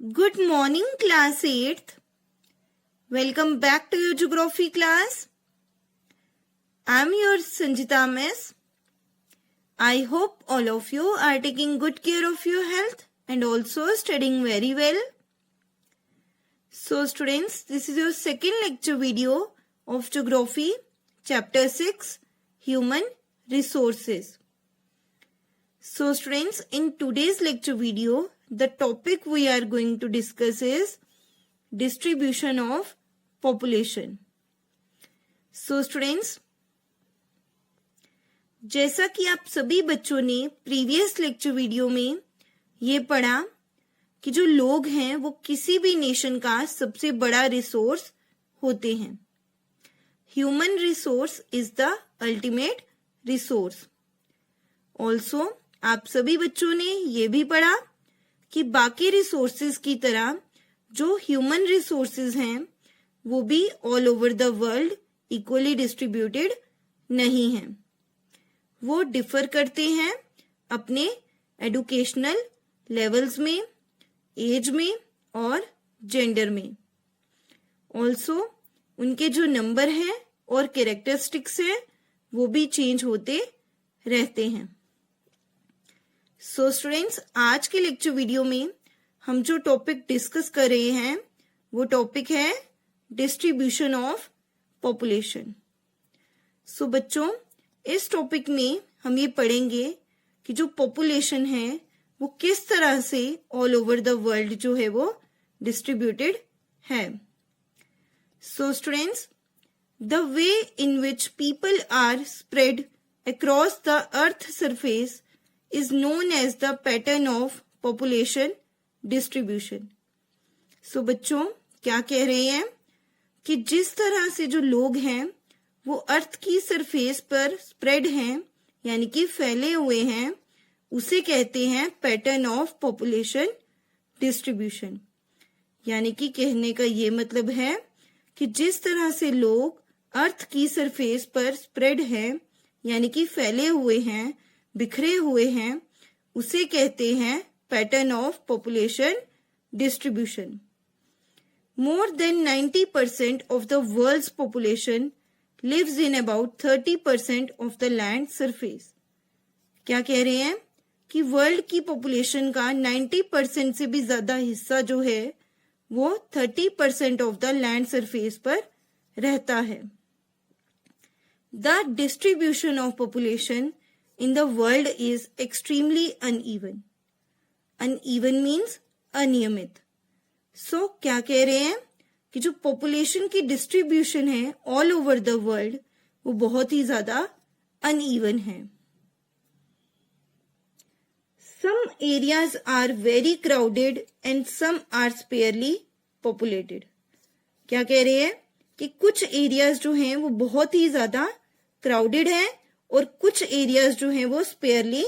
Good morning, class 8th. Welcome back to your geography class. I am your Sanjita Miss. I hope all of you are taking good care of your health and also studying very well. So students, this is your second lecture video of Geography, Chapter 6, Human Resources. So students, in today's lecture video, the topic we are going to discuss is distribution of population. So students, जैसा कि आप सभी बच्चों ने previous lecture video में ये पढ़ा कि जो लोग हैं वो किसी भी नेशन का सबसे बड़ा रिसोर्स होते हैं. Human resource is the ultimate resource. Also आप सभी बच्चों ने ये भी पढ़ा कि बाकी रिसोर्सेज की तरह जो ह्यूमन रिसोर्सेज हैं वो भी all over the world equally distributed नहीं हैं. वो डिफर करते हैं अपने एडुकेशनल लेवल्स में, एज में और जेंडर में. ऑल्सो उनके जो नंबर हैं और कैरेक्टरिस्टिक्स हैं वो भी चेंज होते रहते हैं. सो स्टूडेंट्स, आज के लेक्चर वीडियो में हम जो टॉपिक डिस्कस कर रहे हैं वो टॉपिक है डिस्ट्रीब्यूशन ऑफ पॉपुलेशन. सो बच्चों, इस टॉपिक में हम ये पढ़ेंगे कि जो पॉपुलेशन है वो किस तरह से ऑल ओवर द वर्ल्ड जो है वो डिस्ट्रीब्यूटेड है. So students, the way in which people are spread across the earth surface is known as the pattern of population distribution. So बच्चों, क्या कह रहे हैं कि जिस तरह से जो लोग हैं वो अर्थ की सरफेस पर स्प्रेड हैं यानी कि फैले हुए हैं, उसे कहते हैं पैटर्न ऑफ पॉपुलेशन डिस्ट्रीब्यूशन. यानी कि कहने का ये मतलब है कि जिस तरह से लोग अर्थ की सरफेस पर स्प्रेड हैं यानी कि फैले हुए हैं, बिखरे हुए हैं, उसे कहते हैं pattern of population distribution. More than 90% of the world's population lives in about 30% of the land surface. क्या कह रहे हैं कि वर्ल्ड की पॉपुलेशन का 90% से भी ज्यादा हिस्सा जो है वो 30% ऑफ द लैंड सरफेस पर रहता है. The distribution of population in the world is extremely uneven. Uneven means अनियमित. So क्या कह रहे हैं कि जो पॉपुलेशन की डिस्ट्रीब्यूशन है ऑल ओवर द वर्ल्ड वो बहुत ही ज्यादा अनइवन है. Some areas are very crowded and some are sparely populated. क्या कह रहे हैं कि कुछ एरियाज जो हैं वो बहुत ही ज्यादा क्राउडेड हैं और कुछ एरियाज जो हैं वो स्पेयरली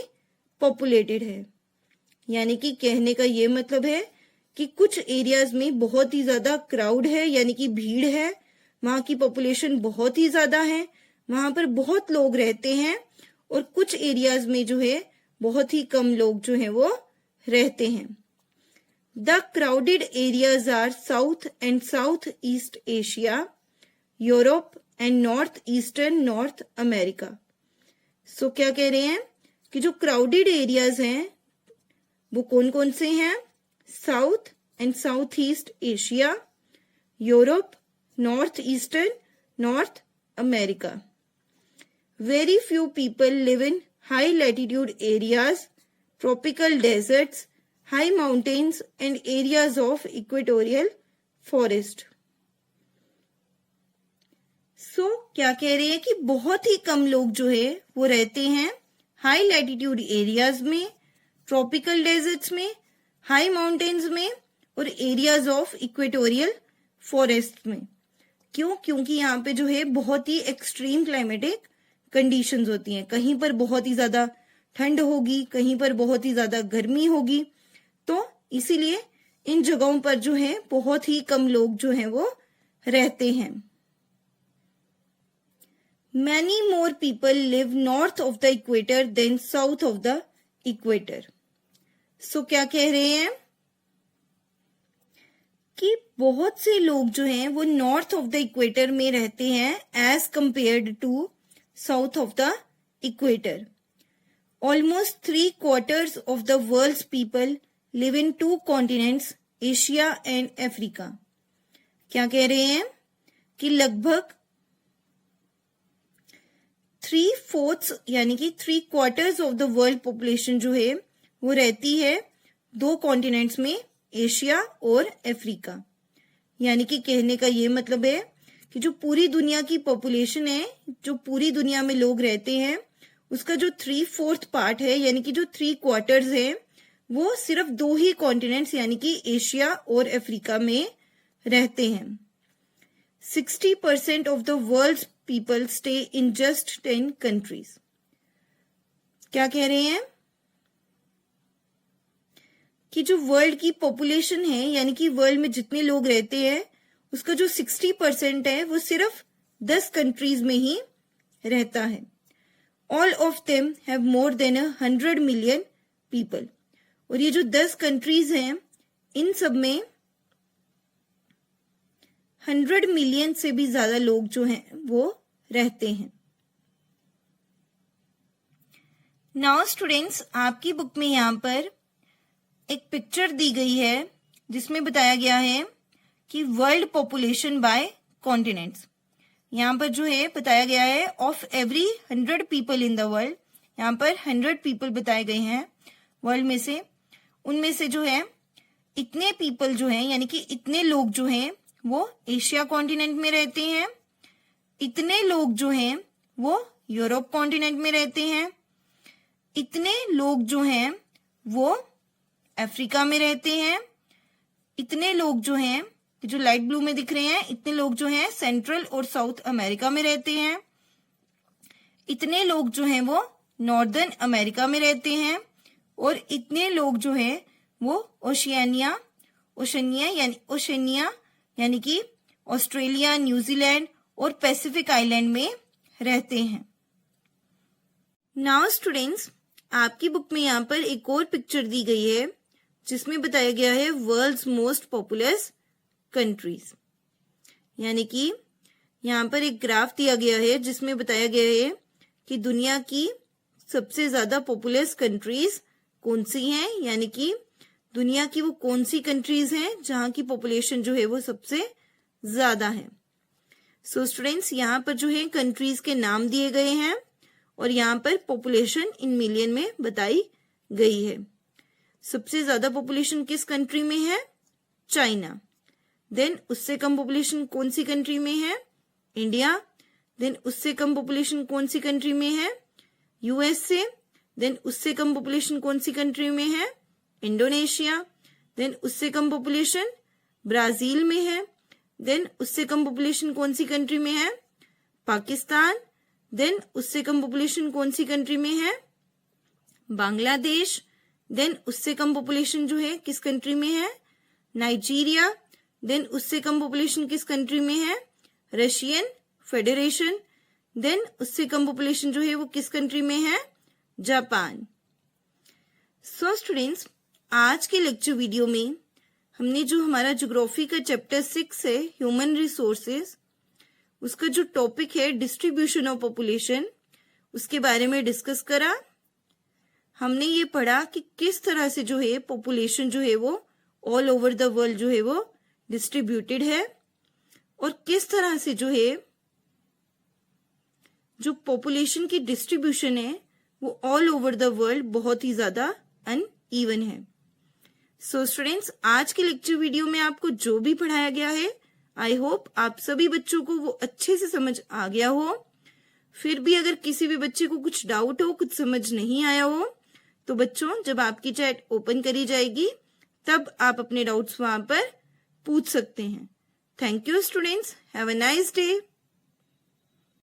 पॉपुलेटेड है. यानी कि कहने का ये मतलब है कि कुछ एरियाज में बहुत ही ज्यादा क्राउड है यानी कि भीड़ है, वहां की पॉपुलेशन बहुत ही ज्यादा है, वहां पर बहुत लोग रहते हैं, और कुछ एरियाज में जो है बहुत ही कम लोग जो हैं वो रहते हैं. The crowded areas are South and South East Asia, Europe and North Eastern North America. So क्या कह रहे हैं कि जो क्राउडेड एरियाज हैं वो कौन कौन से हैं? South and South East Asia, Europe, North Eastern North America. Very few people live in high latitude areas, tropical deserts, high mountains and areas of equatorial forest. So क्या कह रहे हैं कि बहुत ही कम लोग जो है वो रहते हैं हाई लैटिट्यूड एरियाज में, ट्रॉपिकल डेजर्ट्स में, हाई माउंटेन्स में और एरियाज ऑफ इक्वेटोरियल फॉरेस्ट में. क्यों? क्योंकि यहाँ पे जो है बहुत ही एक्सट्रीम क्लाइमेटिक कंडीशंस होती हैं. कहीं पर बहुत ही ज्यादा ठंड होगी, कहीं पर बहुत ही ज्यादा गर्मी होगी, तो इसीलिए इन जगहों पर जो है बहुत ही कम लोग जो हैं वो रहते हैं. Many more people live north of the equator than south of the equator. So क्या कह रहे हैं कि बहुत से लोग जो हैं वो नॉर्थ ऑफ द इक्वेटर में रहते हैं as compared to south of the equator. Almost 3/4 of the world's people live in 2 continents, Asia and Africa. क्या कह रहे हैं कि लगभग 3/4 यानी कि 3/4 of the world population जो है वो रहती है 2 कॉन्टिनेंट्स में, एशिया और अफ्रीका. यानी कि कहने का ये मतलब है कि जो पूरी दुनिया की पॉपुलेशन है, जो पूरी दुनिया में लोग रहते हैं, उसका जो 3/4 पार्ट है यानी कि जो 3/4 है वो सिर्फ 2 ही कॉन्टिनेंट्स यानी कि एशिया और अफ्रीका में रहते हैं. 60% of the world's people stay in just 10 countries. क्या कह रहे हैं कि जो वर्ल्ड की पॉपुलेशन है यानी कि वर्ल्ड में जितने लोग रहते हैं उसका जो 60% है वो सिर्फ 10 कंट्रीज में ही रहता है. All of them have more than 100 million people. और ये जो 10 कंट्रीज हैं इन सब में 100 मिलियन से भी ज्यादा लोग जो हैं वो रहते हैं. नाउ स्टूडेंट्स, आपकी बुक में यहाँ पर एक पिक्चर दी गई है जिसमें बताया गया है कि वर्ल्ड पॉपुलेशन बाय कॉन्टिनेंट्स. यहाँ पर जो है बताया गया है of every 100 people in the world. यहाँ पर 100 पीपल बताए गए हैं वर्ल्ड में से. उनमें से जो है इतने पीपल जो हैं यानी कि इतने लोग जो हैं वो एशिया कॉन्टिनेंट में रहते हैं, इतने लोग जो हैं वो यूरोप कॉन्टिनेंट में रहते हैं, इतने लोग जो हैं वो अफ्रीका में रहते हैं, इतने लोग जो हैं जो लाइट ब्लू में दिख रहे हैं इतने लोग जो हैं सेंट्रल और साउथ अमेरिका में रहते हैं, इतने लोग जो हैं वो नॉर्दर्न अमेरिका में रहते हैं और इतने लोग जो हैं वो ओशियानिया यानी कि ऑस्ट्रेलिया, न्यूजीलैंड और पैसिफिक आइलैंड में रहते हैं. नाउ स्टूडेंट्स, आपकी बुक में यहाँ पर एक और पिक्चर दी गई है जिसमें बताया गया है वर्ल्ड्स मोस्ट पॉपुलस कंट्रीज. यानी कि यहाँ पर एक ग्राफ दिया गया है जिसमें बताया गया है कि दुनिया की सबसे ज्यादा पॉपुलस कंट्रीज कौन सी हैं, यानी कि दुनिया की वो कौन सी कंट्रीज हैं जहां की पॉपुलेशन जो है वो सबसे ज्यादा है. सो स्टूडेंट्स, यहाँ पर जो है कंट्रीज के नाम दिए गए हैं और यहाँ पर पॉपुलेशन इन मिलियन में बताई गई है. सबसे ज्यादा पॉपुलेशन किस कंट्री में है? चाइना. देन उससे कम पॉपुलेशन कौन सी कंट्री में है? इंडिया. देन उससे कम पॉपुलेशन कौन सी कंट्री में है? यूएसए. देन उससे कम पॉपुलेशन कौन सी कंट्री में है? इंडोनेशिया. देन उससे कम पॉपुलेशन ब्राजील में है. देन उससे कम पॉपुलेशन कौन सी कंट्री में है? पाकिस्तान. देन उससे कम पॉपुलेशन कौन सी कंट्री में है? बांग्लादेश. देन उससे कम पॉपुलेशन जो है किस कंट्री में है? नाइजीरिया. देन उससे कम पॉपुलेशन किस कंट्री में है? Russian federation. देन उससे कम पॉपुलेशन जो है वो किस कंट्री में है? जापान. सो स्टूडेंट्स, आज के लेक्चर वीडियो में हमने जो हमारा ज्योग्राफी का चैप्टर 6 है ह्यूमन रिसोर्सेज, उसका जो टॉपिक है डिस्ट्रीब्यूशन ऑफ पॉपुलेशन, उसके बारे में डिस्कस करा. हमने ये पढ़ा कि किस तरह से जो है पॉपुलेशन जो है वो ऑल ओवर द वर्ल्ड जो है वो डिस्ट्रीब्यूटेड है और किस तरह से जो है जो पॉपुलेशन की डिस्ट्रीब्यूशन है वो ऑल ओवर द वर्ल्ड बहुत ही ज्यादा अनइवन है. सो स्टूडेंट्स, आज के लेक्चर वीडियो में आपको जो भी पढ़ाया गया है, आई होप आप सभी बच्चों को वो अच्छे से समझ आ गया हो. फिर भी अगर किसी भी बच्चे को कुछ डाउट हो, कुछ समझ नहीं आया हो, तो बच्चों जब आपकी चैट ओपन करी जाएगी तब आप अपने डाउट्स वहां पर पूछ सकते हैं. Thank you students. Have a nice day.